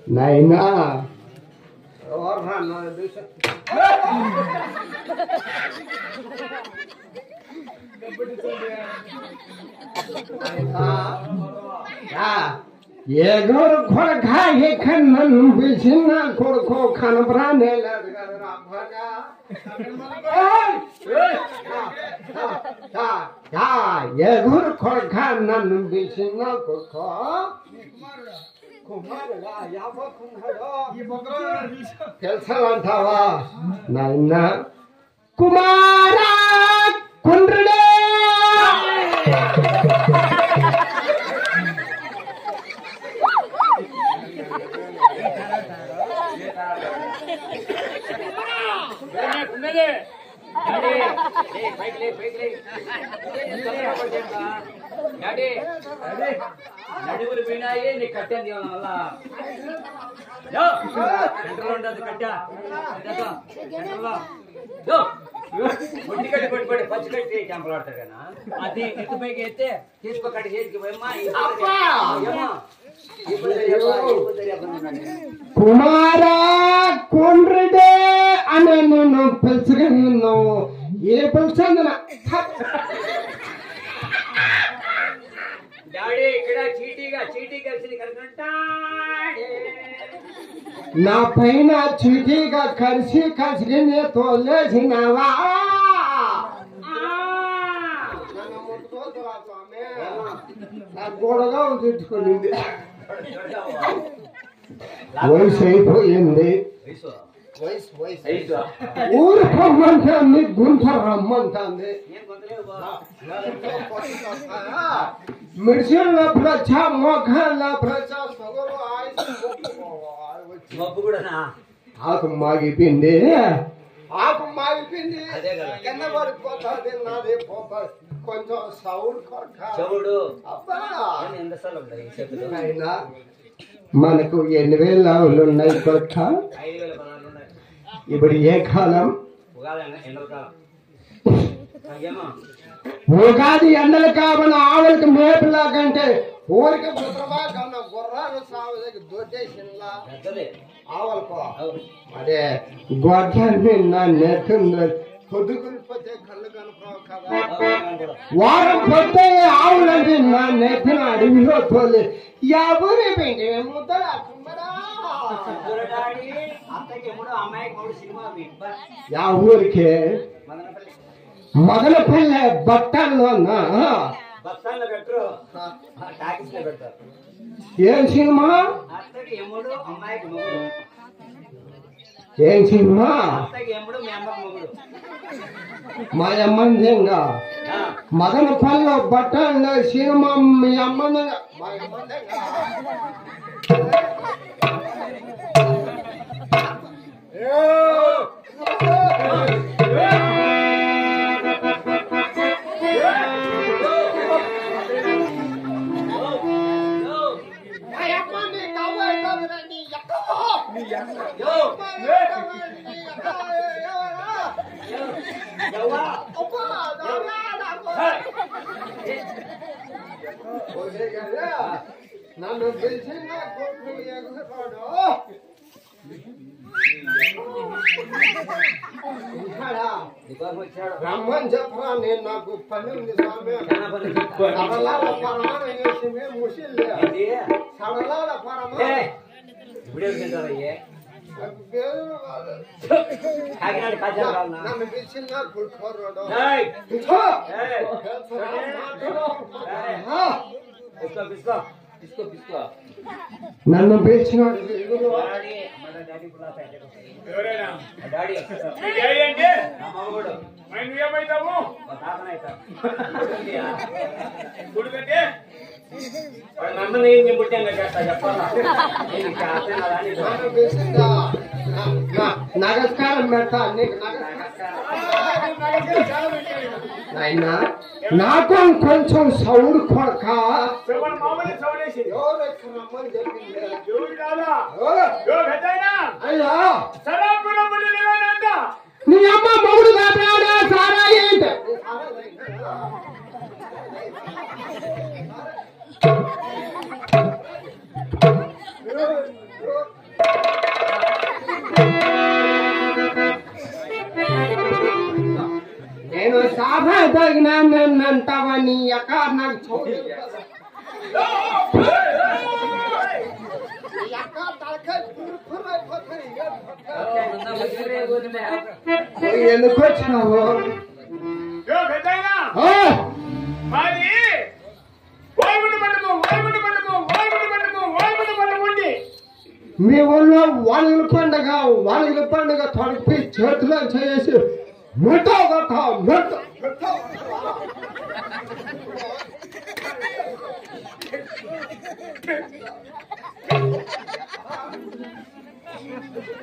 నాయనా ఏ గోరు కొడకా ఎక్కడ నన్ను పిలిచిన కొడుకో కనపరానే లేదు కదా ఏ గోరు కొడకా నన్ను పిలిచిన కొడుకో తెలుసాలంటావా నాయన కుమారా కుండ్రుడే నడుగులు పోయినాయి నీకు కట్టాను వల్ల ఉండదు కట్టా ఒంటి కట్టి పట్టుకోండి పచ్చి కట్టి క్యాంపులు ఆడతారు కదా అది ఎత్తు పైకి ఎత్తే తీసుకోకండి చేతికి కుమారా కొండ్రెడే అనే నిన్ను పిలుచుగా నిన్ను ఏ పిలిచాను డాడీ ఇక్కడ చీటీ కలిసి నా పైన చీటీగా కలిసి నీ తోలేసినావా నా గోడగా తిట్టుకునింది వయసు అయిపోయింది ఊరు పొమ్మంటాంది గుంట రమ్మంటాంది మిడిసిల ప్రచా మొఖాల ప్రచా ఆకు మాగిపోయింది కింద పడిపోతుంది నాది కొంచెం సౌండ్ చెవుడు అయినా మనకు 8,000 ఆవులు ఉన్నాయి కొట్ట ఇప్పుడు ఏ కాలం ఉగాది ఎండలు కావాల ఆవులకి మేపులా కంటే ఊరికి గుర్రాలు సాగు దొడ్డేసిలా ఆవులకు అదే గొడ్డని నా నెట్టు పొద్దుకునిపోతే కళ్ళు కనుకోవు కదా వారం పొద్దు ఆవులంటే నా నెట్టిన అడవిలో తోలి ఎవరి పెండి ముద్దలా యా ఊరికి మదనపల్లె బట్టల్లో ఏం సినిమా ఏం సినిమా మా అమ్మందింగా మదనపల్లె బట్టల్లో సినిమా మీ అమ్మందిగా నన్ను పిలిచిన కొట్టు ఎగురుతాడు రమ్మని చెప్పరా నేను నాకు పని ఉంది స్వామి సడలాల పరమాన వేసి ముసిల్ సడలాల పరమా నన్ను పిలిచిన కొట్టుకోరాడు నన్ను పిలిచినాడు నమస్కారం పెడతా అయినా నాకు కొంచెం సౌండ్ కొడక అయ్యా నీ అమ్మ మొగుడు కాపాడా సారా ఏంటి నేను సాభా తగినంటావని అక్క నాకు చూడలేదు ఎందుకు వచ్చినావు మీ ఊళ్ళో వానగుల పండుగ తొడిపి చేతిలో చేసి ముట్టో కొట్టావు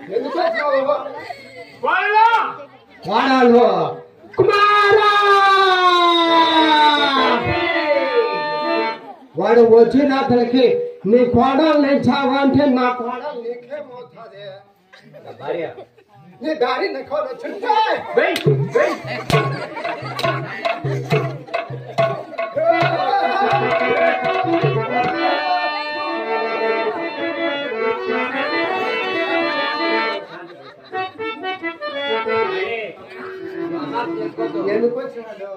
ఎందుకు వచ్చినావు వాడాలు కుమారా వాడు వచ్చిన అతనికి నీ కోడలు నేర్చావంటే నా కోడలు నీకేమవుతుంది నీ దారి నెక్కొచ్చుంటే ఎందుకు వచ్చినాడు